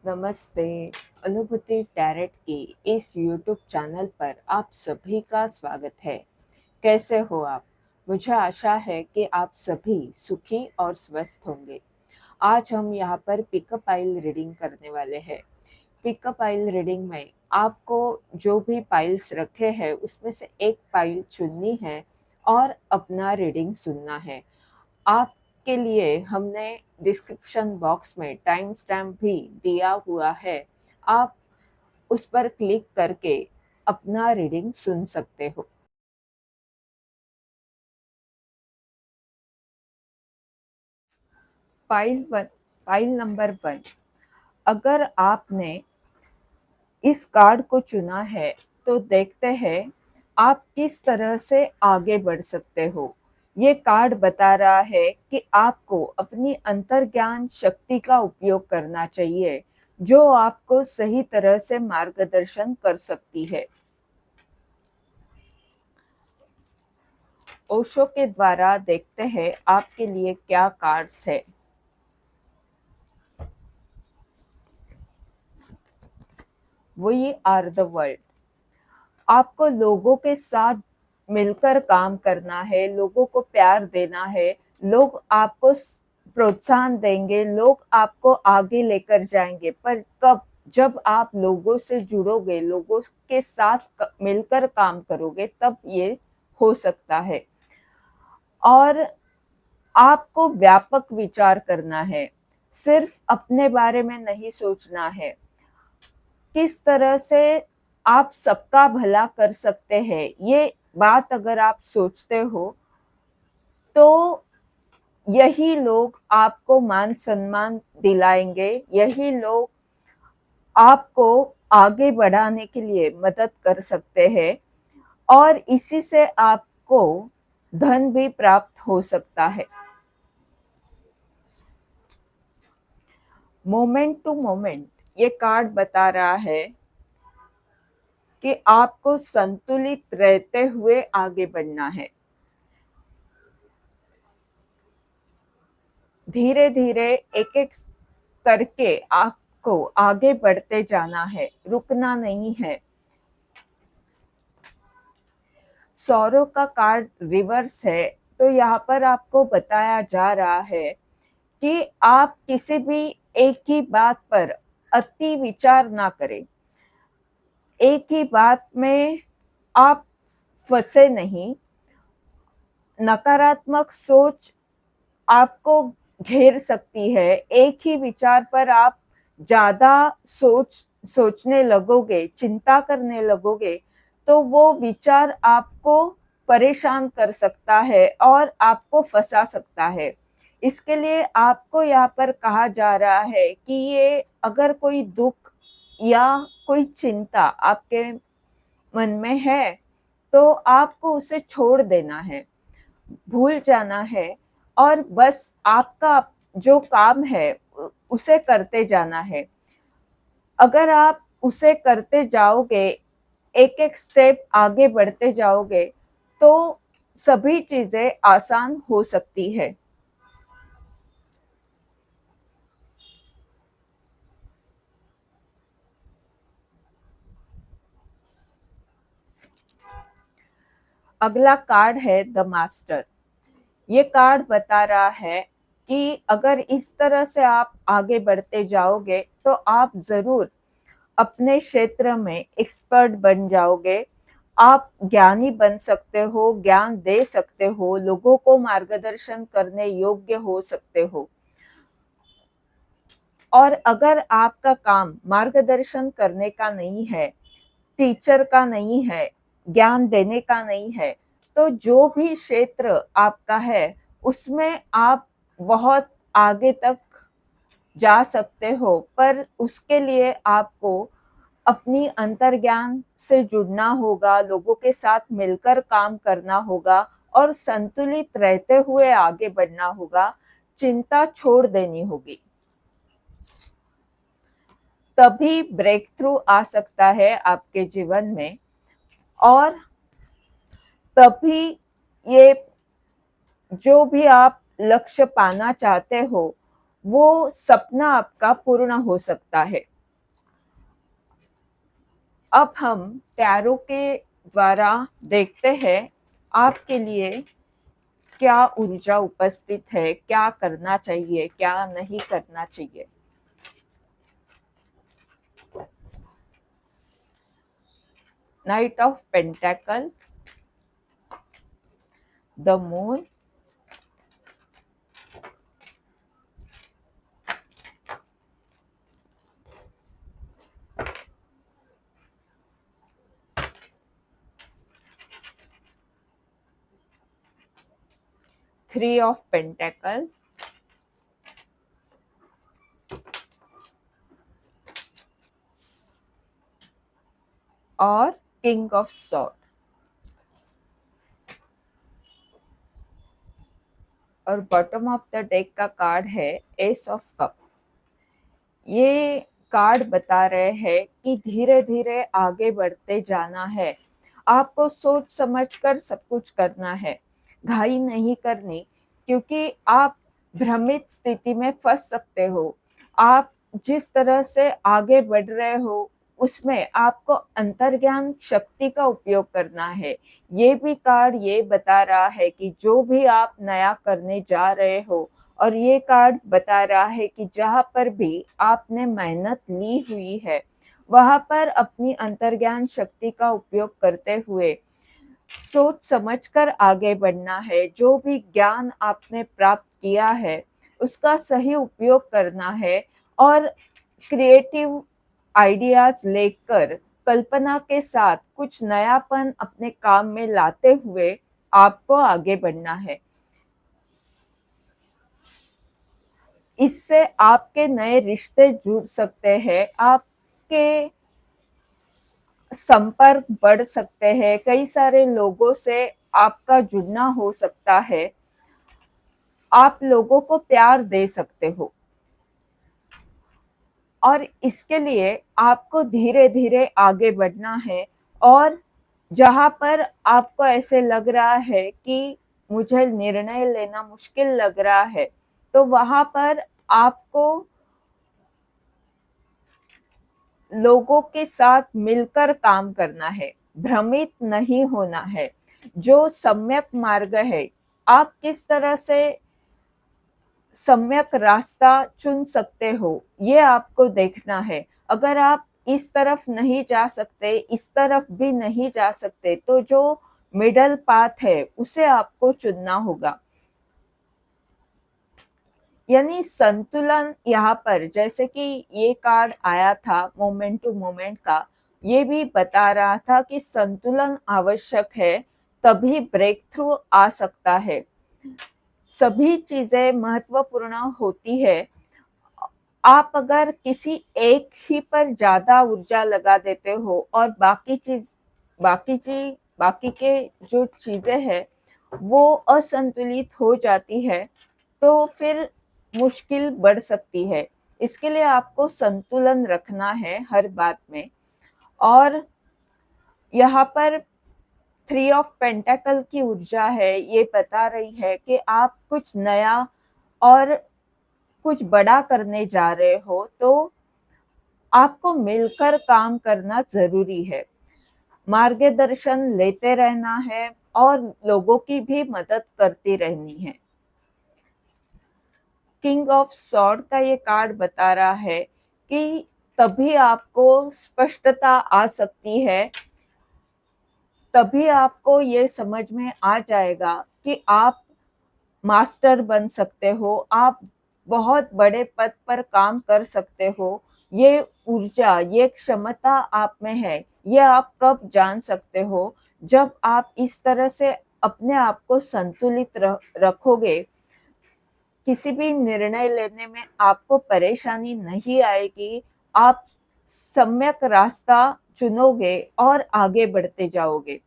नमस्ते। अनुभूति टैरेट की इस यूट्यूब चैनल पर आप सभी का स्वागत है। कैसे हो आप? मुझे आशा है कि आप सभी सुखी और स्वस्थ होंगे। आज हम यहाँ पर पिकअप आइल रीडिंग करने वाले हैं। पिकअप आइल रीडिंग में आपको जो भी पाइल्स रखे हैं उसमें से एक पाइल चुननी है और अपना रीडिंग सुनना है। आपके लिए हमने डिस्क्रिप्शन बॉक्स में टाइम स्टैम्प भी दिया हुआ है। आप उस पर क्लिक करके अपना रीडिंग सुन सकते हो। Pile number 1। अगर आपने इस कार्ड को चुना है तो देखते हैं आप किस तरह से आगे बढ़ सकते हो। ये कार्ड बता रहा है कि आपको अपनी अंतर्ज्ञान शक्ति का उपयोग करना चाहिए, जो आपको सही तरह से मार्गदर्शन कर सकती है। ओशो के द्वारा देखते हैं आपके लिए क्या कार्ड्स है। We are the world. आपको लोगों के साथ मिलकर काम करना है, लोगों को प्यार देना है, लोग आपको प्रोत्साहन देंगे, लोग आपको आगे लेकर जाएंगे। पर कब? जब आप लोगों से जुड़ोगे, लोगों के साथ मिलकर काम करोगे, तब ये हो सकता है। और आपको व्यापक विचार करना है, सिर्फ अपने बारे में नहीं सोचना है। किस तरह से आप सबका भला कर सकते हैं, ये बात अगर आप सोचते हो तो यही लोग आपको मान सम्मान दिलाएंगे, यही लोग आपको आगे बढ़ाने के लिए मदद कर सकते हैं और इसी से आपको धन भी प्राप्त हो सकता है। मोमेंट टू मोमेंट ये कार्ड बता रहा है कि आपको संतुलित रहते हुए आगे बढ़ना है। धीरे धीरे एक एक करके आपको आगे बढ़ते जाना है, रुकना नहीं है। सौरों का कार्ड रिवर्स है, तो यहाँ पर आपको बताया जा रहा है कि आप किसी भी एक ही बात पर अति विचार ना करें। एक ही बात में आप फंसे नहीं। नकारात्मक सोच आपको घेर सकती है। एक ही विचार पर आप ज्यादा सोचने लगोगे, चिंता करने लगोगे, तो वो विचार आपको परेशान कर सकता है और आपको फंसा सकता है। इसके लिए आपको यहाँ पर कहा जा रहा है कि ये अगर कोई दुख या कोई चिंता आपके मन में है तो आपको उसे छोड़ देना है, भूल जाना है और बस आपका जो काम है उसे करते जाना है। अगर आप उसे करते जाओगे, एक एक स्टेप आगे बढ़ते जाओगे, तो सभी चीजें आसान हो सकती है। अगला कार्ड है द मास्टर। ये कार्ड बता रहा है कि अगर इस तरह से आप आगे बढ़ते जाओगे तो आप जरूर अपने क्षेत्र में एक्सपर्ट बन जाओगे। आप ज्ञानी बन सकते हो, ज्ञान दे सकते हो, लोगों को मार्गदर्शन करने योग्य हो सकते हो। और अगर आपका काम मार्गदर्शन करने का नहीं है, टीचर का नहीं है, ज्ञान देने का नहीं है, तो जो भी क्षेत्र आपका है उसमें आप बहुत आगे तक जा सकते हो। पर उसके लिए आपको अपनी अंतर्ज्ञान से जुड़ना होगा, लोगों के साथ मिलकर काम करना होगा और संतुलित रहते हुए आगे बढ़ना होगा। चिंता छोड़ देनी होगी, तभी ब्रेक थ्रू आ सकता है आपके जीवन में। और तभी ये जो भी आप लक्ष्य पाना चाहते हो वो सपना आपका पूर्ण हो सकता है। अब हम टैरो के द्वारा देखते हैं आपके लिए क्या ऊर्जा उपस्थित है, क्या करना चाहिए, क्या नहीं करना चाहिए। Knight of pentacle, the moon, three of pentacle, और किंग ऑफ सॉर्ड। और बॉटम ऑफ द डेक का कार्ड है एस ऑफ कप। ये कार्ड बता रहे हैं कि धीरे धीरे आगे बढ़ते जाना है, आपको सोच समझ कर सब कुछ करना है, घाई नहीं करनी, क्योंकि आप भ्रमित स्थिति में फंस सकते हो। आप जिस तरह से आगे बढ़ रहे हो उसमें आपको अंतर्ज्ञान शक्ति का उपयोग करना है। ये भी कार्ड ये बता रहा है कि जो भी आप नया करने जा रहे हो, और ये कार्ड बता रहा है कि जहाँ पर भी आपने मेहनत ली हुई है वहां पर अपनी अंतर्ज्ञान शक्ति का उपयोग करते हुए सोच समझकर आगे बढ़ना है। जो भी ज्ञान आपने प्राप्त किया है उसका सही उपयोग करना है, और क्रिएटिव आइडियाज लेकर कल्पना के साथ कुछ नयापन अपने काम में लाते हुए आपको आगे बढ़ना है। इससे आपके नए रिश्ते जुड़ सकते हैं, आपके संपर्क बढ़ सकते हैं, कई सारे लोगों से आपका जुड़ना हो सकता है, आप लोगों को प्यार दे सकते हो। और इसके लिए आपको धीरे धीरे आगे बढ़ना है, और जहाँ पर आपको ऐसे लग रहा है कि मुझे निर्णय लेना मुश्किल लग रहा है, तो वहाँ पर आपको लोगों के साथ मिलकर काम करना है, भ्रमित नहीं होना है। जो सम्यक मार्ग है, आप किस तरह से सम्यक रास्ता चुन सकते हो ये आपको देखना है। अगर आप इस तरफ नहीं जा सकते, इस तरफ भी नहीं जा सकते, तो जो मिडल पाथ है उसे आपको चुनना होगा। यानी संतुलन यहाँ पर, जैसे कि ये कार्ड आया था मोमेंट टू मोमेंट का, ये भी बता रहा था कि संतुलन आवश्यक है, तभी ब्रेक थ्रू आ सकता है। सभी चीजें महत्वपूर्ण होती है। आप अगर किसी एक ही पर ज्यादा ऊर्जा लगा देते हो और बाकी के जो चीजें हैं वो असंतुलित हो जाती है, तो फिर मुश्किल बढ़ सकती है। इसके लिए आपको संतुलन रखना है हर बात में। और यहाँ पर थ्री ऑफ पेंटाकल की ऊर्जा है, ये बता रही है कि आप कुछ नया और कुछ बड़ा करने जा रहे हो, तो आपको मिलकर काम करना जरूरी है, मार्गदर्शन लेते रहना है और लोगों की भी मदद करती रहनी है। किंग ऑफ सॉर्ड का ये कार्ड बता रहा है कि तभी आपको स्पष्टता आ सकती है, तभी आपको ये समझ में आ जाएगा कि आप मास्टर बन सकते हो, आप बहुत बड़े पद पर काम कर सकते हो। ये ऊर्जा, ये क्षमता आप में है, ये आप कब जान सकते हो, जब आप इस तरह से अपने आप को संतुलित रखोगे। किसी भी निर्णय लेने में आपको परेशानी नहीं आएगी, आप सम्यक रास्ता चुनोगे और आगे बढ़ते जाओगे,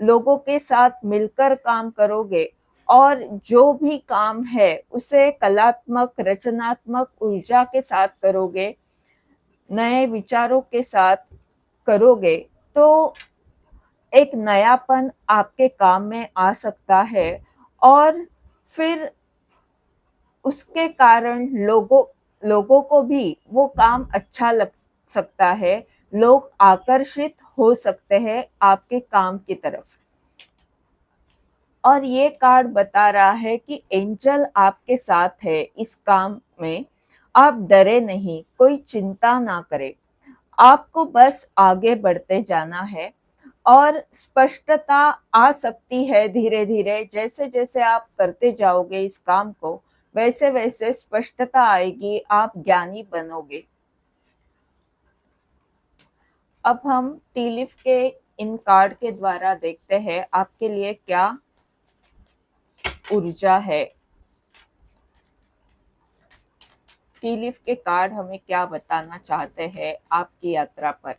लोगों के साथ मिलकर काम करोगे, और जो भी काम है उसे कलात्मक रचनात्मक ऊर्जा के साथ करोगे, नए विचारों के साथ करोगे, तो एक नयापन आपके काम में आ सकता है। और फिर उसके कारण लोगों लोगों को भी वो काम अच्छा लग सकता है, लोग आकर्षित हो सकते हैं आपके काम की तरफ। और ये कार्ड बता रहा है कि एंजल आपके साथ है इस काम में। आप डरे नहीं, कोई चिंता ना करें। आपको बस आगे बढ़ते जाना है और स्पष्टता आ सकती है धीरे धीरे। जैसे जैसे आप करते जाओगे इस काम को, वैसे वैसे स्पष्टता आएगी, आप ज्ञानी बनोगे। अब हम टी लीफ के इन कार्ड के द्वारा देखते हैं आपके लिए क्या ऊर्जा है। टी लीफ के कार्ड हमें क्या बताना चाहते हैं आपकी यात्रा पर।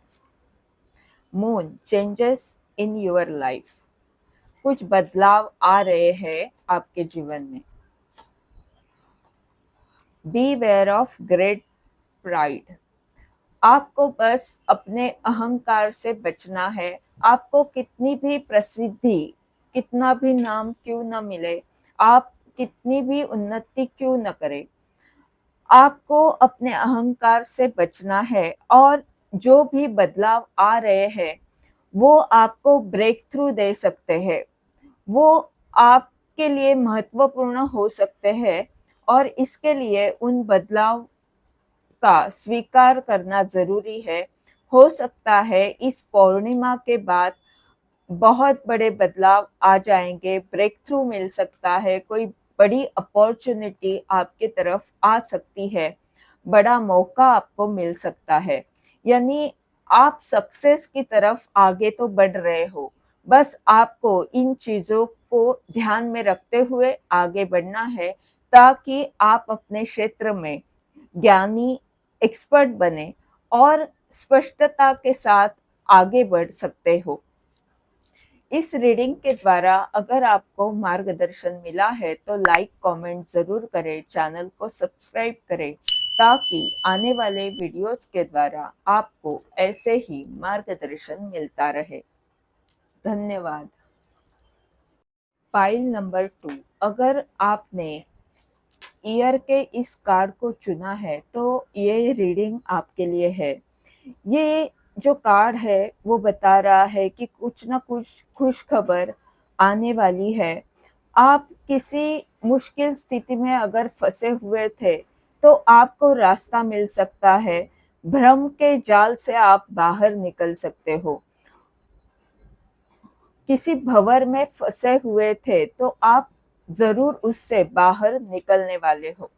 Moon, changes in your life. कुछ बदलाव आ रहे हैं आपके जीवन में। Beware of great pride. आपको बस अपने अहंकार से बचना है। आपको कितनी भी प्रसिद्धि, कितना भी नाम क्यों न मिले, आप कितनी भी उन्नति क्यों न करें, आपको अपने अहंकार से बचना है। और जो भी बदलाव आ रहे हैं वो आपको ब्रेक थ्रू दे सकते हैं, वो आपके लिए महत्वपूर्ण हो सकते हैं। और इसके लिए उन बदलाव का स्वीकार करना ज़रूरी है। हो सकता है इस पूर्णिमा के बाद बहुत बड़े बदलाव आ जाएँगे, ब्रेक थ्रू मिल सकता है, कोई बड़ी अपॉर्च्युनिटी आपकी तरफ आ सकती है, बड़ा मौका आपको मिल सकता है। यानी आप सक्सेस की तरफ आगे तो बढ़ रहे हो, बस आपको इन चीज़ों को ध्यान में रखते हुए आगे बढ़ना है, ताकि आप अपने क्षेत्र में ज्ञानी, एक्सपर्ट बने और स्पष्टता के साथ आगे बढ़ सकते हो। इस रीडिंग के द्वारा अगर आपको मार्गदर्शन मिला है तो लाइक कमेंट ज़रूर करें, चैनल को सब्सक्राइब करें, ताकि आने वाले वीडियोस के द्वारा आपको ऐसे ही मार्गदर्शन मिलता रहे। धन्यवाद। पाइल नंबर 2, अगर आपने ईयर के इस कार्ड को चुना है तो ये रीडिंग आपके लिए है। ये जो कार्ड है वो बता रहा है कि कुछ ना कुछ खुश खबर आने वाली है। आप किसी मुश्किल स्थिति में अगर फंसे हुए थे तो आपको रास्ता मिल सकता है। भ्रम के जाल से आप बाहर निकल सकते हो। किसी भंवर में फंसे हुए थे तो आप जरूर उससे बाहर निकलने वाले हो।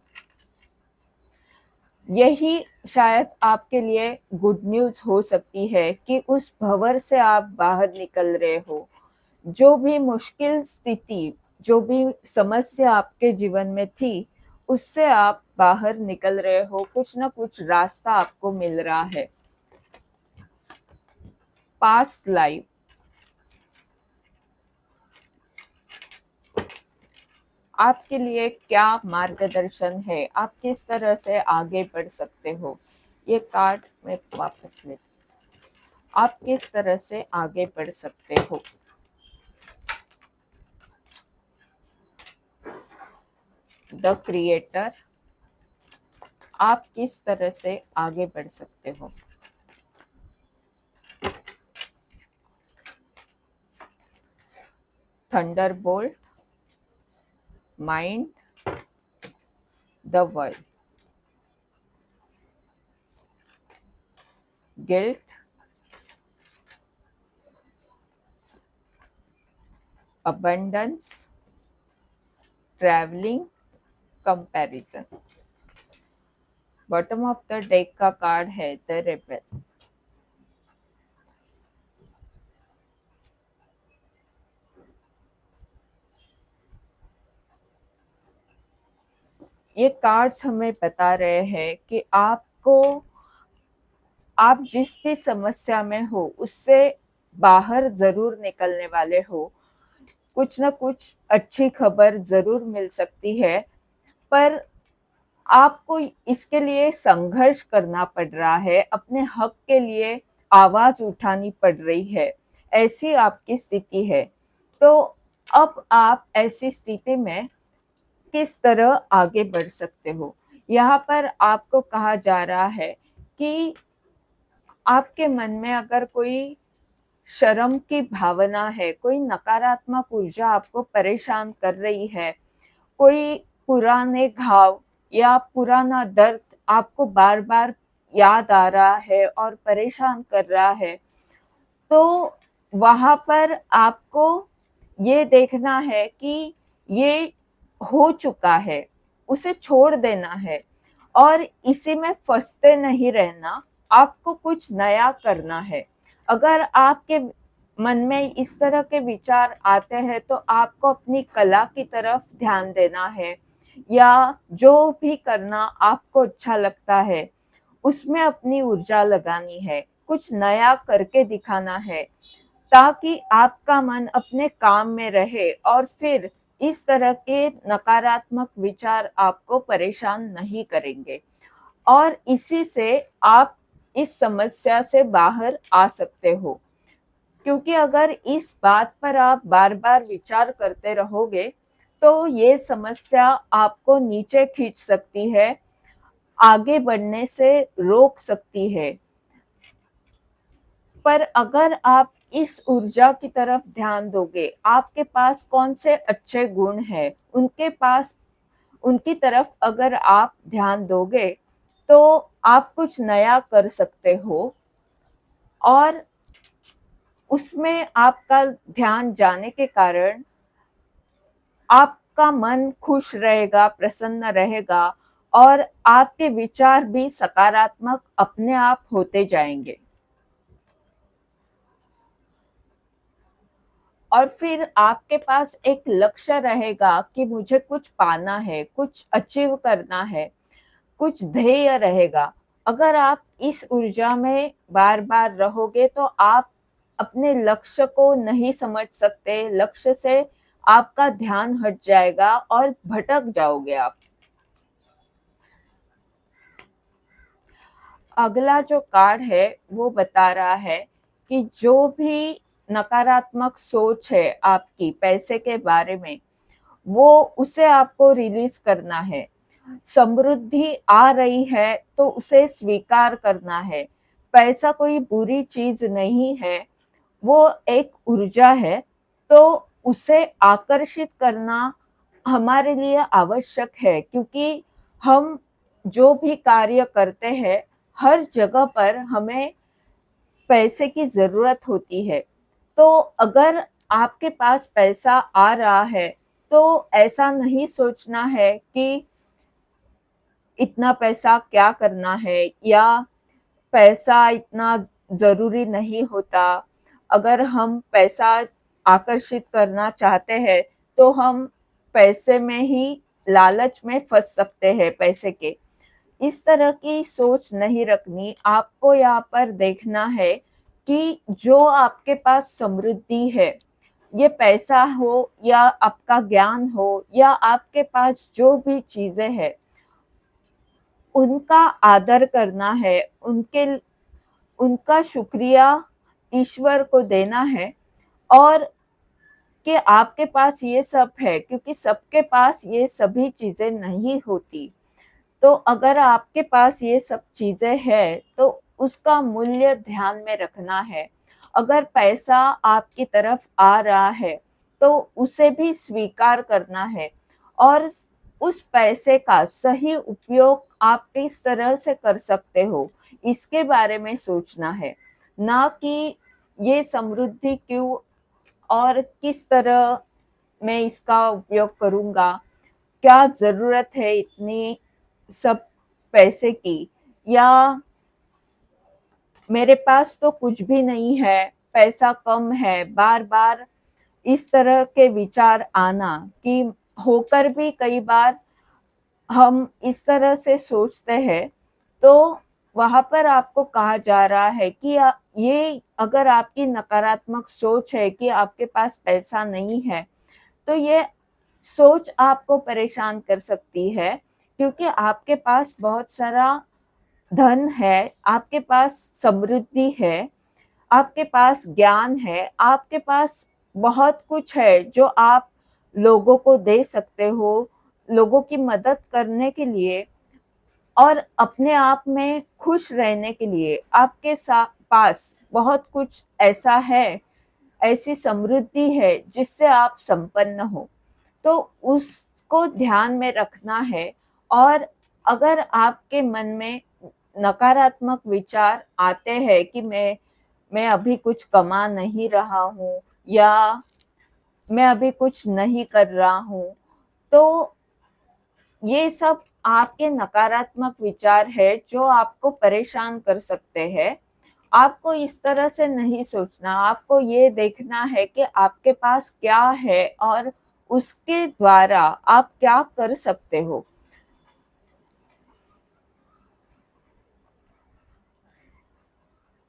यही शायद आपके लिए गुड न्यूज़ हो सकती है कि उस भंवर से आप बाहर निकल रहे हो। जो भी मुश्किल स्थिति, जो भी समस्या आपके जीवन में थी, उससे आप बाहर निकल रहे हो। कुछ ना कुछ रास्ता आपको मिल रहा है। पास्ट लाइफ, आपके लिए क्या मार्गदर्शन है, आप किस तरह से आगे बढ़ सकते हो। ये कार्ड मैं वापस लेती हूँ। आप किस तरह से आगे बढ़ सकते हो। द क्रिएटर, आप किस तरह से आगे बढ़ सकते हो। Thunderbolt, mind, the world, guilt, abundance, travelling, comparison. Bottom of the deck का कार्ड है द रेबेल। ये कार्ड्स हमें बता रहे हैं कि आप जिस भी समस्या में हो उससे बाहर जरूर निकलने वाले हो। कुछ ना कुछ अच्छी खबर जरूर मिल सकती है, पर आपको इसके लिए संघर्ष करना पड़ रहा है, अपने हक के लिए आवाज उठानी पड़ रही है। ऐसी आपकी स्थिति है। तो अब आप ऐसी स्थिति में किस तरह आगे बढ़ सकते हो। यहाँ पर आपको कहा जा रहा है कि आपके मन में अगर कोई शर्म की भावना है, कोई नकारात्मक ऊर्जा आपको परेशान कर रही है, कोई पुराने घाव या पुराना दर्द आपको बार-बार याद आ रहा है और परेशान कर रहा है, तो वहाँ पर आपको ये देखना है कि ये हो चुका है, उसे छोड़ देना है और इसी में फँसते नहीं रहना, आपको कुछ नया करना है। अगर आपके मन में इस तरह के विचार आते हैं तो आपको अपनी कला की तरफ ध्यान देना है या जो भी करना आपको अच्छा लगता है, उसमें अपनी ऊर्जा लगानी है, कुछ नया करके दिखाना है, ताकि आपका मन अपने काम में रहे और फिर इस तरह के नकारात्मक विचार आपको परेशान नहीं करेंगे और इसी से आप इस समस्या से बाहर आ सकते हो। क्योंकि अगर इस बात पर आप बार-बार विचार करते रहोगे, तो ये समस्या आपको नीचे खींच सकती है, आगे बढ़ने से रोक सकती है। पर अगर आप इस ऊर्जा की तरफ ध्यान दोगे, आपके पास कौन से अच्छे गुण हैं, उनकी तरफ अगर आप ध्यान दोगे, तो आप कुछ नया कर सकते हो और उसमें आपका ध्यान जाने के कारण आपका मन खुश रहेगा, प्रसन्न रहेगा और आपके विचार भी सकारात्मक अपने आप होते जाएँगे। और फिर आपके पास एक लक्ष्य रहेगा कि मुझे कुछ पाना है, कुछ अचीव करना है, कुछ ध्येय रहेगा। अगर आप इस ऊर्जा में बार-बार रहोगे तो आप अपने लक्ष्य को नहीं समझ सकते, लक्ष्य से आपका ध्यान हट जाएगा और भटक जाओगे आप। अगला जो कार्ड है वो बता रहा है कि जो भी नकारात्मक सोच है आपकी पैसे के बारे में, वो उसे आपको रिलीज़ करना है। समृद्धि आ रही है तो उसे स्वीकार करना है। पैसा कोई बुरी चीज़ नहीं है, वो एक ऊर्जा है, तो उसे आकर्षित करना हमारे लिए आवश्यक है क्योंकि हम जो भी कार्य करते हैं, हर जगह पर हमें पैसे की ज़रूरत होती है। तो अगर आपके पास पैसा आ रहा है, तो ऐसा नहीं सोचना है कि इतना पैसा क्या करना है या पैसा इतना ज़रूरी नहीं होता। अगर हम पैसा आकर्षित करना चाहते हैं, तो हम पैसे में ही लालच में फँस सकते हैं पैसे के। इस तरह की सोच नहीं रखनी, आपको यहाँ पर देखना है कि जो आपके पास समृद्धि है, ये पैसा हो या आपका ज्ञान हो या आपके पास जो भी चीज़ें हैं, उनका आदर करना है, उनका शुक्रिया ईश्वर को देना है और कि आपके पास ये सब है क्योंकि सबके पास ये सभी चीज़ें नहीं होती। तो अगर आपके पास ये सब चीज़ें हैं, तो उसका मूल्य ध्यान में रखना है। अगर पैसा आपकी तरफ आ रहा है, तो उसे भी स्वीकार करना है और उस पैसे का सही उपयोग आप किस तरह से कर सकते हो, इसके बारे में सोचना है। ना कि ये समृद्धि क्यों और किस तरह मैं इसका उपयोग करूँगा, क्या ज़रूरत है इतनी सब पैसे की या मेरे पास तो कुछ भी नहीं है, पैसा कम है, बार-बार इस तरह के विचार आना कि होकर भी कई बार हम इस तरह से सोचते हैं, तो वहाँ पर आपको कहा जा रहा है कि ये अगर आपकी नकारात्मक सोच है कि आपके पास पैसा नहीं है, तो ये सोच आपको परेशान कर सकती है क्योंकि आपके पास बहुत सारा धन है, आपके पास समृद्धि है, आपके पास ज्ञान है, आपके पास बहुत कुछ है जो आप लोगों को दे सकते हो, लोगों की मदद करने के लिए और अपने आप में खुश रहने के लिए आपके पास बहुत कुछ ऐसा है, ऐसी समृद्धि है जिससे आप संपन्न हो। तो उसको ध्यान में रखना है। और अगर आपके मन में नकारात्मक विचार आते हैं कि मैं अभी कुछ कमा नहीं रहा हूँ, या मैं अभी कुछ नहीं कर रहा हूँ, तो ये सब आपके नकारात्मक विचार है जो आपको परेशान कर सकते हैं। आपको इस तरह से नहीं सोचना, आपको ये देखना है कि आपके पास क्या है और उसके द्वारा आप क्या कर सकते हो।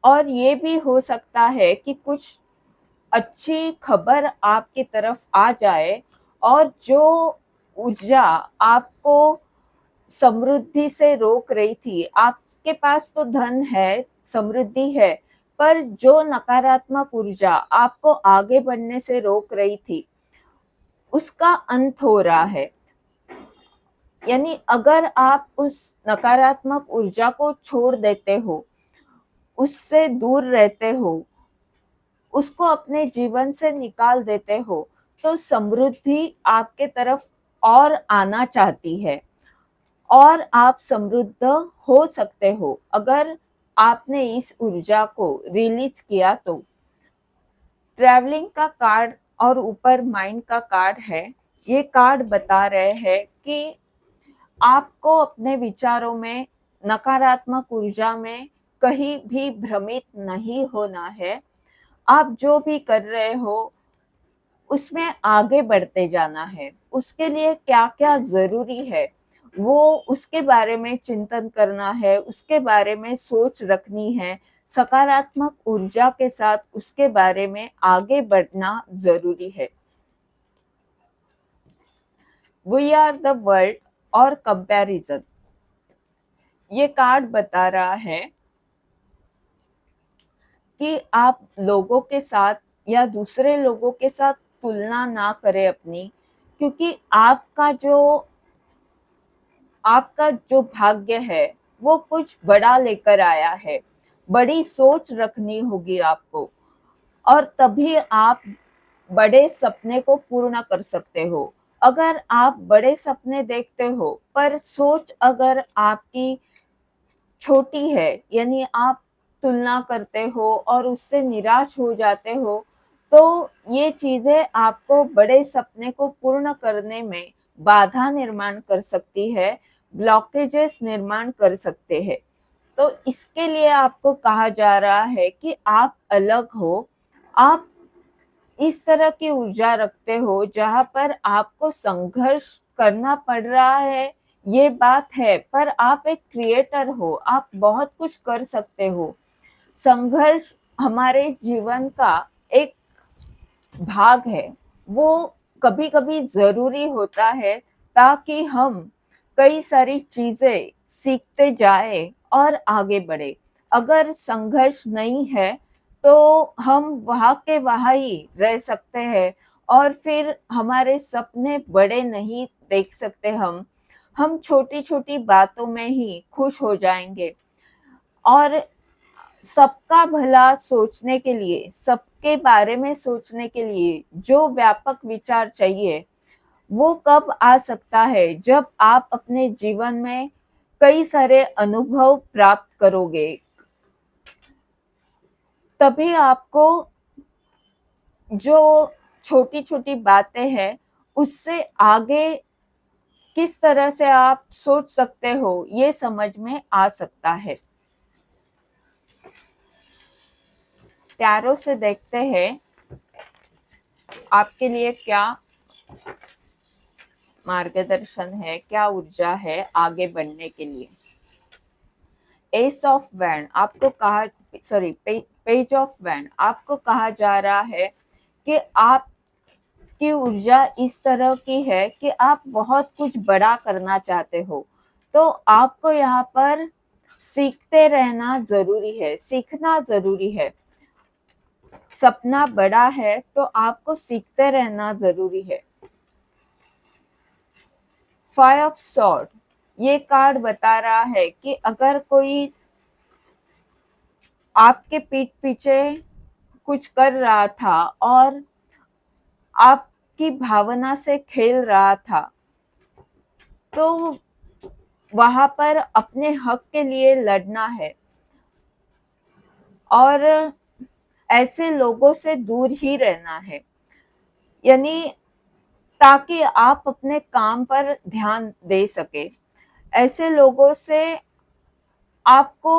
और ये भी हो सकता है कि कुछ अच्छी खबर आपकी तरफ आ जाए, और जो ऊर्जा आपको समृद्धि से रोक रही थी, आपके पास तो धन है, समृद्धि है, पर जो नकारात्मक ऊर्जा आपको आगे बढ़ने से रोक रही थी, उसका अंत हो रहा है। यानी अगर आप उस नकारात्मक ऊर्जा को छोड़ देते हो, उससे दूर रहते हो, उसको अपने जीवन से निकाल देते हो, तो समृद्धि आपके तरफ और आना चाहती है, और आप समृद्ध हो सकते हो अगर आपने इस ऊर्जा को रिलीज किया तो। ट्रैवलिंग का कार्ड और ऊपर माइंड का कार्ड है। ये कार्ड बता रहे हैं कि आपको अपने विचारों में, नकारात्मक ऊर्जा में कहीं भी भ्रमित नहीं होना है। आप जो भी कर रहे हो उसमें आगे बढ़ते जाना है। उसके लिए क्या-क्या ज़रूरी है, वो उसके बारे में चिंतन करना है, उसके बारे में सोच रखनी है। सकारात्मक ऊर्जा के साथ उसके बारे में आगे बढ़ना ज़रूरी है। वी आर द वर्ल्ड और कंपैरिजन। ये कार्ड बता रहा है कि आप लोगों के साथ या दूसरे लोगों के साथ तुलना ना करें अपनी, क्योंकि आपका जो भाग्य है वो कुछ बड़ा लेकर आया है। बड़ी सोच रखनी होगी आपको, और तभी आप बड़े सपने को पूर्ण कर सकते हो। अगर आप बड़े सपने देखते हो पर सोच अगर आपकी छोटी है, यानी आप तुलना करते हो और उससे निराश हो जाते हो, तो ये चीज़ें आपको बड़े सपने को पूर्ण करने में बाधा निर्माण कर सकती है, ब्लॉकेजेस निर्माण कर सकते हैं। तो इसके लिए आपको कहा जा रहा है कि आप अलग हो, आप इस तरह की ऊर्जा रखते हो जहाँ पर आपको संघर्ष करना पड़ रहा है, ये बात है, पर आप एक क्रिएटर हो, आप बहुत कुछ कर सकते हो। संघर्ष हमारे जीवन का एक भाग है, वो कभी-कभी ज़रूरी होता है ताकि हम कई सारी चीज़ें सीखते जाएँ और आगे बढ़ें। अगर संघर्ष नहीं है, तो हम वहाँ के वहाँ ही रह सकते हैं, और फिर हमारे सपने बड़े नहीं देख सकते हम छोटी-छोटी बातों में ही खुश हो जाएँगे। और सबका भला सोचने के लिए, सबके बारे में सोचने के लिए जो व्यापक विचार चाहिए, वो कब आ सकता है जब आप अपने जीवन में कई सारे अनुभव प्राप्त करोगे। तभी आपको जो छोटी-छोटी बातें हैं, उससे आगे किस तरह से आप सोच सकते हो, ये समझ में आ सकता है। टैरो से देखते हैं आपके लिए क्या मार्गदर्शन है, क्या ऊर्जा है आगे बढ़ने के लिए। एस ऑफ वैंड आपको कहा, सॉरी, पेज ऑफ वैंड आपको कहा जा रहा है कि आपकी ऊर्जा इस तरह की है कि आप बहुत कुछ बड़ा करना चाहते हो। तो आपको यहाँ पर सीखते रहना ज़रूरी है, सीखना ज़रूरी है। सपना बड़ा है तो आपको सीखते रहना ज़रूरी है। फाइव ऑफ सॉर्ड, ये कार्ड बता रहा है कि अगर कोई आपके पीठ पीछे कुछ कर रहा था और आपकी भावना से खेल रहा था, तो वहां पर अपने हक के लिए लड़ना है और ऐसे लोगों से दूर ही रहना है, यानी ताकि आप अपने काम पर ध्यान दे सके। ऐसे लोगों से आपको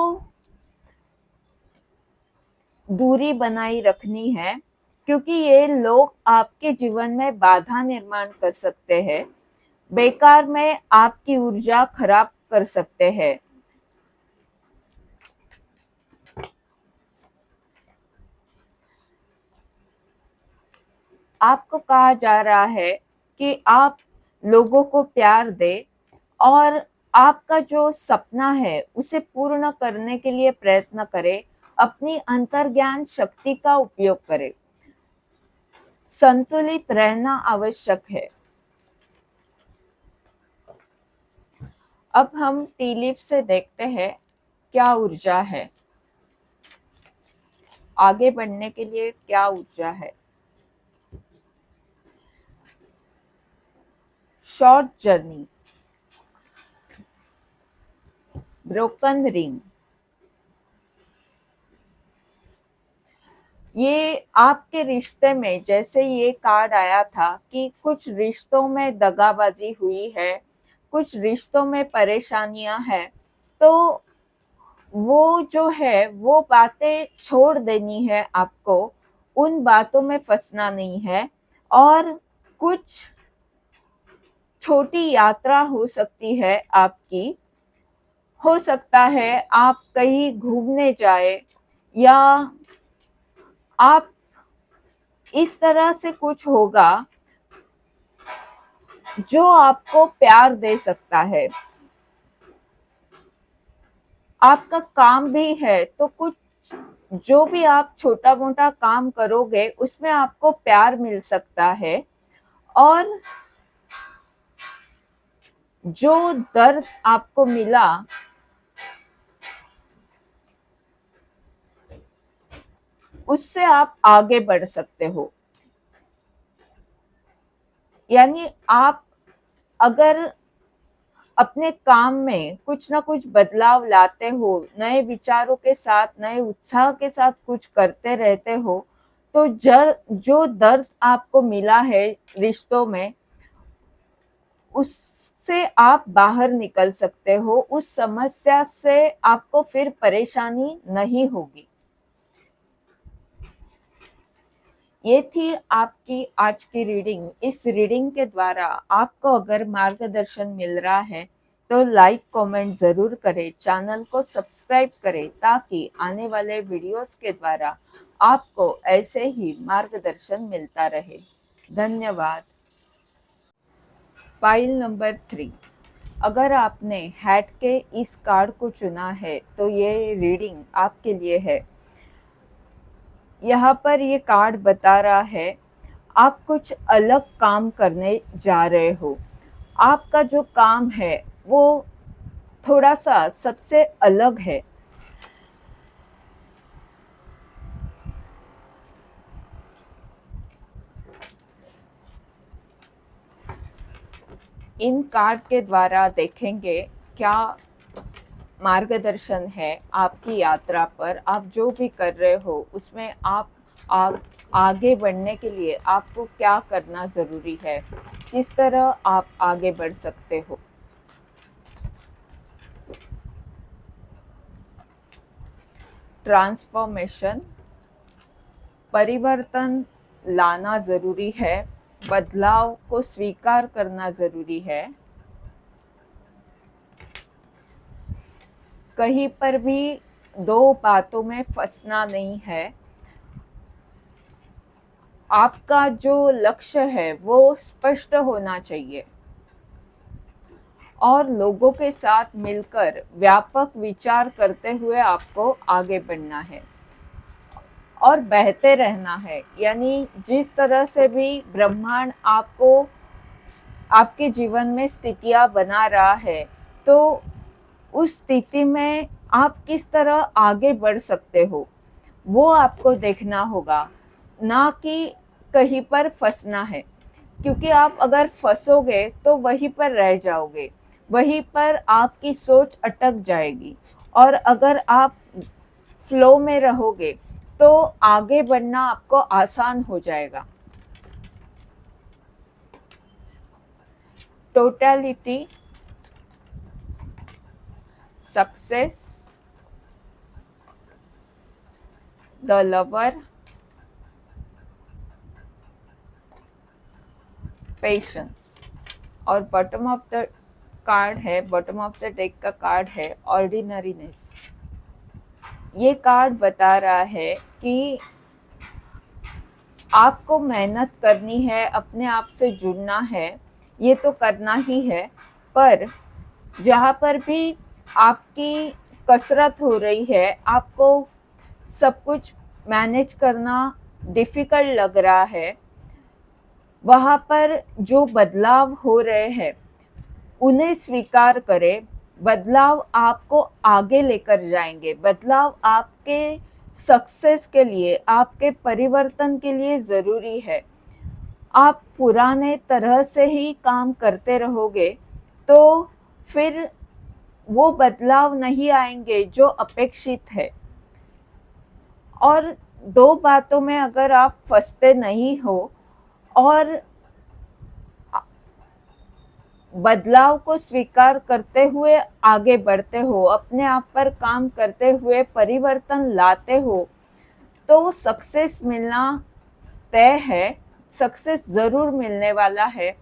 दूरी बनाई रखनी है, क्योंकि ये लोग आपके जीवन में बाधा निर्माण कर सकते हैं, बेकार में आपकी ऊर्जा खराब कर सकते हैं। आपको कहा जा रहा है कि आप लोगों को प्यार दें और आपका जो सपना है उसे पूर्ण करने के लिए प्रयत्न करें, अपनी अंतर्ज्ञान शक्ति का उपयोग करें। संतुलित रहना आवश्यक है। अब हम टी लीफ से देखते हैं क्या ऊर्जा है, आगे बढ़ने के लिए क्या ऊर्जा है। शॉर्ट जर्नी, ब्रोकन रिंग, ये आपके रिश्ते में, जैसे ये कार्ड आया था कि कुछ रिश्तों में दगाबाजी हुई है, कुछ रिश्तों में परेशानियां हैं, तो वो जो है वो बातें छोड़ देनी है आपको, उन बातों में फंसना नहीं है। और कुछ छोटी यात्रा हो सकती है आपकी, हो सकता है आप कहीं घूमने जाए, या आप इस तरह से कुछ होगा जो आपको प्यार दे सकता है। आपका काम भी है तो कुछ जो भी आप छोटा मोटा काम करोगे उसमें आपको प्यार मिल सकता है, और जो दर्द आपको मिला उससे आप आगे बढ़ सकते हो। यानी आप अगर अपने काम में कुछ ना कुछ बदलाव लाते हो, नए विचारों के साथ, नए उत्साह के साथ कुछ करते रहते हो, तो जो दर्द आपको मिला है रिश्तों में, उससे आप बाहर निकल सकते हो, उस समस्या से आपको फिर परेशानी नहीं होगी। ये थी आपकी आज की रीडिंग। इस रीडिंग के द्वारा आपको अगर मार्गदर्शन मिल रहा है तो लाइक कमेंट ज़रूर करें, चैनल को सब्सक्राइब करें, ताकि आने वाले वीडियोस के द्वारा आपको ऐसे ही मार्गदर्शन मिलता रहे। धन्यवाद। फाइल नंबर 3, अगर आपने हैट के इस कार्ड को चुना है तो ये रीडिंग आपके लिए है। यहाँ पर ये कार्ड बता रहा है आप कुछ अलग काम करने जा रहे हो। आपका जो काम है वो थोड़ा सा सबसे अलग है। इन कार्ड के द्वारा देखेंगे क्या मार्गदर्शन है आपकी यात्रा पर। आप जो भी कर रहे हो उसमें आप आगे बढ़ने के लिए आपको क्या करना ज़रूरी है, किस तरह आप आगे बढ़ सकते हो। ट्रांसफॉर्मेशन, परिवर्तन लाना ज़रूरी है, बदलाव को स्वीकार करना ज़रूरी है। कहीं पर भी दो बातों में फंसना नहीं है। आपका जो लक्ष्य है वो स्पष्ट होना चाहिए, और लोगों के साथ मिलकर व्यापक विचार करते हुए आपको आगे बढ़ना है और बहते रहना है। यानी जिस तरह से भी ब्रह्मांड आपको आपके जीवन में स्थितियां बना रहा है, तो उस स्थिति में आप किस तरह आगे बढ़ सकते हो, वो आपको देखना होगा, ना कि कहीं पर फँसना है। क्योंकि आप अगर फँसोगे तो वहीं पर रह जाओगे, वहीं पर आपकी सोच अटक जाएगी। और अगर आप फ्लो में रहोगे तो आगे बढ़ना आपको आसान हो जाएगा। Totality, success, the lover, patience. और बॉटम ऑफ द कार्ड है, बॉटम ऑफ द डेक का कार्ड है ऑर्डिनरीनेस। ये कार्ड बता रहा है कि आपको मेहनत करनी है, अपने आप से जुड़ना है, ये तो करना ही है, पर जहाँ पर भी आपकी कसरत हो रही है, आपको सब कुछ मैनेज करना डिफ़िकल्ट लग रहा है, वहाँ पर जो बदलाव हो रहे हैं, उन्हें स्वीकार करें। बदलाव आपको आगे लेकर जाएंगे, बदलाव आपके सक्सेस के लिए, आपके परिवर्तन के लिए ज़रूरी है। आप पुराने तरह से ही काम करते रहोगे तो फिर वो बदलाव नहीं आएंगे जो अपेक्षित है। और दो बातों में अगर आप फंसते नहीं हो और बदलाव को स्वीकार करते हुए आगे बढ़ते हो, अपने आप पर काम करते हुए परिवर्तन लाते हो, तो सक्सेस मिलना तय है, सक्सेस ज़रूर मिलने वाला है।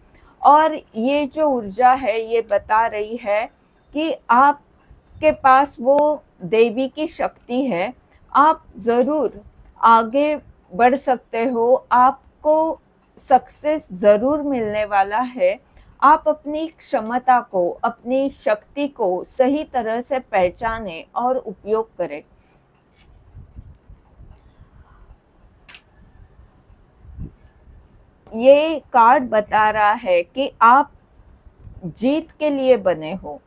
और ये जो ऊर्जा है ये बता रही है कि आपके पास वो देवी की शक्ति है, आप ज़रूर आगे बढ़ सकते हो, आपको सक्सेस ज़रूर मिलने वाला है। आप अपनी क्षमता को, अपनी शक्ति को सही तरह से पहचानें और उपयोग करें। ये कार्ड बता रहा है कि आप जीत के लिए बने हो,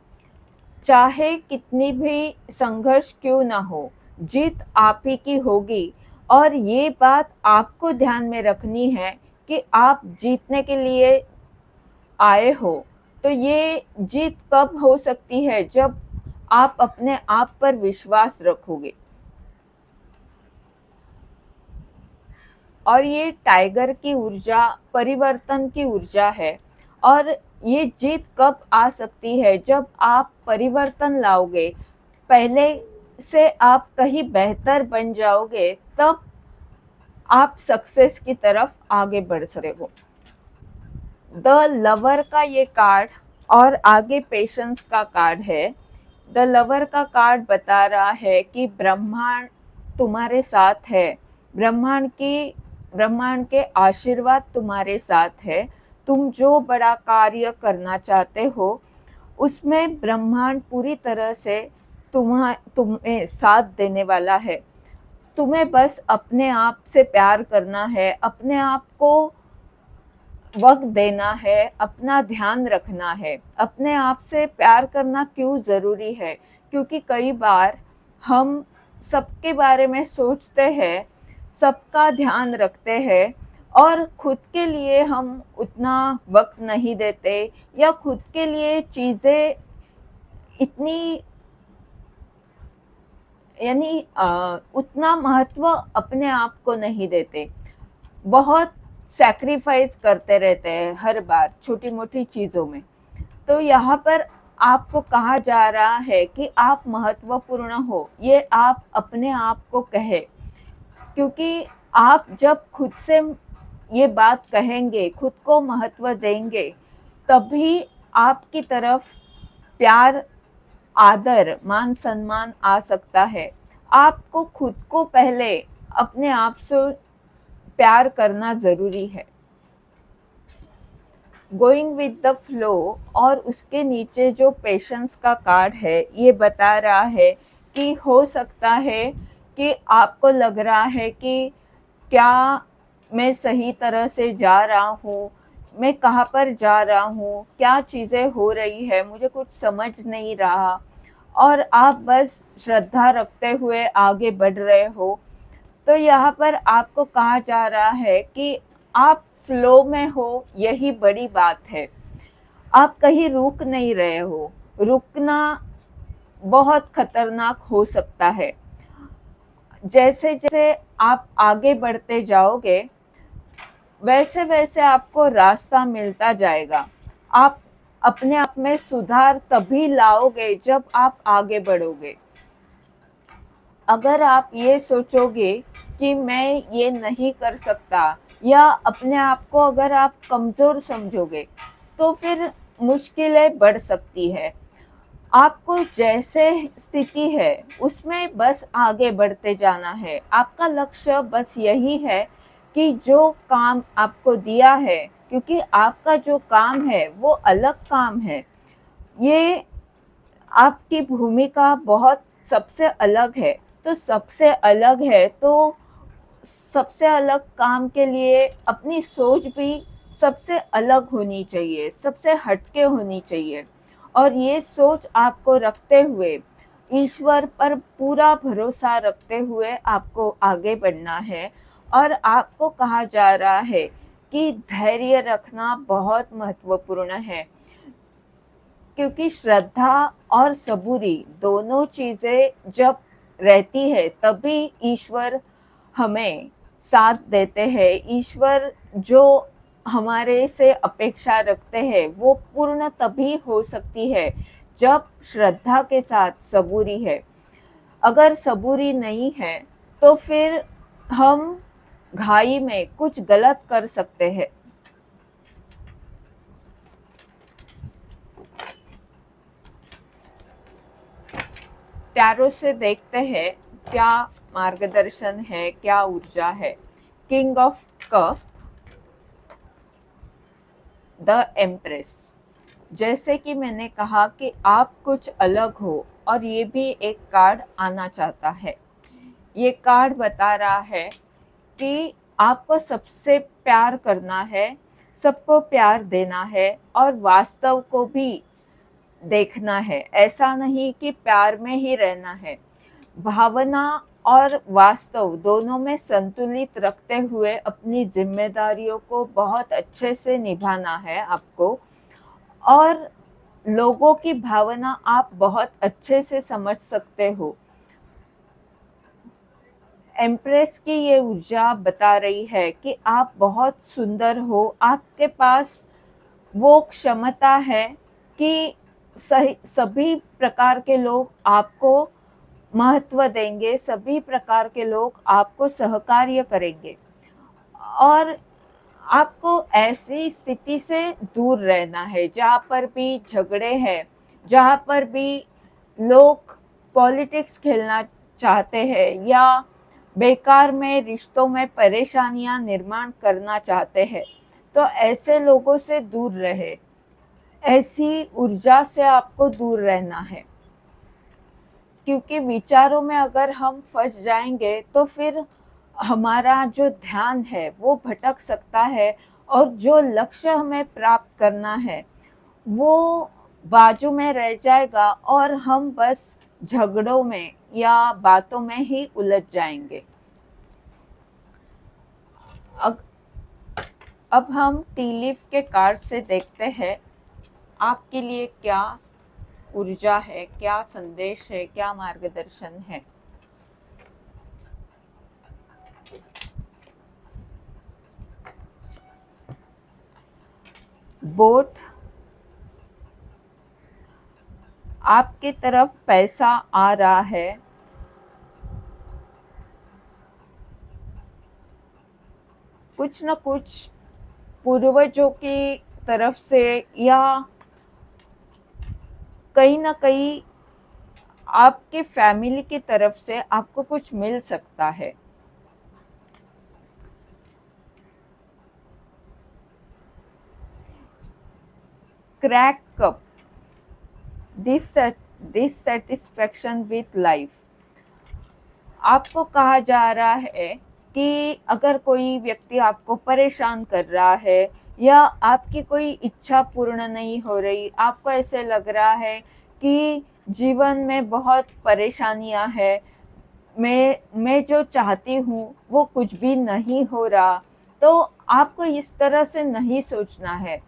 चाहे कितनी भी संघर्ष क्यों ना हो, जीत आप ही की होगी। और ये बात आपको ध्यान में रखनी है कि आप जीतने के लिए आए हो। तो ये जीत कब हो सकती है, जब आप अपने आप पर विश्वास रखोगे। और ये टाइगर की ऊर्जा परिवर्तन की ऊर्जा है। और ये जीत कब आ सकती है, जब आप परिवर्तन लाओगे, पहले से आप कहीं बेहतर बन जाओगे, तब आप सक्सेस की तरफ आगे बढ़ सकते हो। द लवर का ये कार्ड और आगे पेशेंस का कार्ड है। द लवर का कार्ड बता रहा है कि ब्रह्मांड तुम्हारे साथ है, ब्रह्मांड के आशीर्वाद तुम्हारे साथ है। तुम जो बड़ा कार्य करना चाहते हो उसमें ब्रह्मांड पूरी तरह से तुम्हें साथ देने वाला है। तुम्हें बस अपने आप से प्यार करना है, अपने आप को वक्त देना है, अपना ध्यान रखना है। अपने आप से प्यार करना क्यों ज़रूरी है, क्योंकि कई बार हम सबके बारे में सोचते हैं, सबका ध्यान रखते हैं और खुद के लिए हम उतना वक्त नहीं देते, या खुद के लिए चीज़ें इतनी यानी उतना महत्व अपने आप को नहीं देते। बहुत सैक्रिफाइस करते रहते हैं हर बार छोटी मोटी चीज़ों में। तो यहाँ पर आपको कहा जा रहा है कि आप महत्वपूर्ण हो, ये आप अपने आप को कहे। क्योंकि आप जब खुद से ये बात कहेंगे, खुद को महत्व देंगे, तभी आपकी तरफ प्यार, आदर, मान सम्मान आ सकता है। आपको खुद को पहले अपने आप से प्यार करना ज़रूरी है। गोइंग विद द फ्लो और उसके नीचे जो पेशेंस का कार्ड है, ये बता रहा है कि हो सकता है कि आपको लग रहा है कि क्या मैं सही तरह से जा रहा हूँ, मैं कहाँ पर जा रहा हूँ, क्या चीज़ें हो रही है, मुझे कुछ समझ नहीं रहा और आप बस श्रद्धा रखते हुए आगे बढ़ रहे हो, तो यहाँ पर आपको कहा जा रहा है कि आप फ्लो में हो, यही बड़ी बात है। आप कहीं रुक नहीं रहे हो, रुकना बहुत खतरनाक हो सकता है। जैसे-जैसे आप आगे बढ़ते जाओगे, वैसे-वैसे आपको रास्ता मिलता जाएगा। आप अपने आप में सुधार तभी लाओगे जब आप आगे बढ़ोगे। अगर आप ये सोचोगे कि मैं ये नहीं कर सकता या अपने आप को अगर आप कमज़ोर समझोगे, तो फिर मुश्किलें बढ़ सकती है। आपको जैसे स्थिति है, उसमें बस आगे बढ़ते जाना है। आपका लक्ष्य बस यही है कि जो काम आपको दिया है, क्योंकि आपका जो काम है, वो अलग काम है। ये आपकी भूमिका बहुत सबसे अलग है। तो सबसे अलग है, तो सबसे अलग काम के लिए अपनी सोच भी सबसे अलग होनी चाहिए, सबसे हटके होनी चाहिए। और ये सोच आपको रखते हुए, ईश्वर पर पूरा भरोसा रखते हुए आपको आगे बढ़ना है। और आपको कहा जा रहा है कि धैर्य रखना बहुत महत्वपूर्ण है, क्योंकि श्रद्धा और सबूरी दोनों चीज़ें जब रहती है, तभी ईश्वर हमें साथ देते हैं। ईश्वर जो हमारे से अपेक्षा रखते हैं, वो पूर्ण तभी हो सकती है जब श्रद्धा के साथ सबूरी है। अगर सबूरी नहीं है, तो फिर हम घाई में कुछ गलत कर सकते हैं। टैरो से देखते हैं क्या मार्गदर्शन है, क्या ऊर्जा है। King of cup, the empress. जैसे कि मैंने कहा कि आप कुछ अलग हो, और ये भी एक कार्ड आना चाहता है। ये कार्ड बता रहा है कि आपको सबसे प्यार करना है, सबको प्यार देना है और वास्तव को भी देखना है। ऐसा नहीं कि प्यार में ही रहना है। भावना और वास्तव दोनों में संतुलित रखते हुए अपनी जिम्मेदारियों को बहुत अच्छे से निभाना है आपको। और लोगों की भावना आप बहुत अच्छे से समझ सकते हो। एम्प्रेस की ये ऊर्जा बता रही है कि आप बहुत सुंदर हो, आपके पास वो क्षमता है कि सभी प्रकार के लोग आपको महत्व देंगे, सभी प्रकार के लोग आपको सहकार्य करेंगे। और आपको ऐसी स्थिति से दूर रहना है जहाँ पर भी झगड़े हैं, जहाँ पर भी लोग पॉलिटिक्स खेलना चाहते हैं या बेकार में रिश्तों में परेशानियां निर्माण करना चाहते हैं, तो ऐसे लोगों से दूर रहे। ऐसी ऊर्जा से आपको दूर रहना है, क्योंकि विचारों में अगर हम फंस जाएंगे तो फिर हमारा जो ध्यान है वो भटक सकता है, और जो लक्ष्य हमें प्राप्त करना है वो बाजू में रह जाएगा और हम बस झगड़ों में या बातों में ही उलझ जाएंगे। अब हम टी लीफ के कार्ड से देखते हैं आपके लिए क्या ऊर्जा है, क्या संदेश है, क्या मार्गदर्शन है। बोट, आपकी तरफ पैसा आ रहा है। कुछ न कुछ पूर्वजों की तरफ से या कहीं ना कहीं आपके फैमिली की तरफ से आपको कुछ मिल सकता है। Crack cup, dissatisfaction with life. आपको कहा जा रहा है कि अगर कोई व्यक्ति आपको परेशान कर रहा है या आपकी कोई इच्छा पूर्ण नहीं हो रही, आपको ऐसे लग रहा है कि जीवन में बहुत परेशानियां हैं, मैं जो चाहती हूँ वो कुछ भी नहीं हो रहा, तो आपको इस तरह से नहीं सोचना है।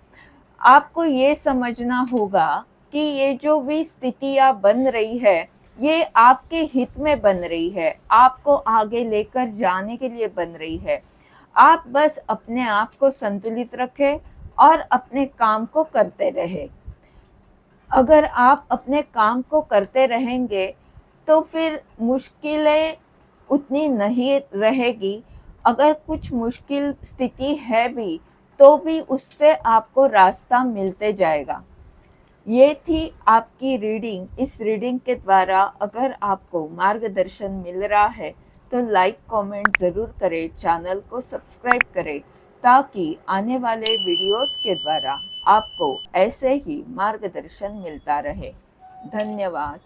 आपको ये समझना होगा कि ये जो भी स्थितियाँ बन रही है, ये आपके हित में बन रही है, आपको आगे लेकर जाने के लिए बन रही है। आप बस अपने आप को संतुलित रखें और अपने काम को करते रहें। अगर आप अपने काम को करते रहेंगे, तो फिर मुश्किलें उतनी नहीं रहेगी। अगर कुछ मुश्किल स्थिति है भी, तो भी उससे आपको रास्ता मिलते जाएगा। ये थी आपकी रीडिंग। इस रीडिंग के द्वारा अगर आपको मार्गदर्शन मिल रहा है, तो लाइक कमेंट ज़रूर करें, चैनल को सब्सक्राइब करें, ताकि आने वाले वीडियोस के द्वारा आपको ऐसे ही मार्गदर्शन मिलता रहे। धन्यवाद।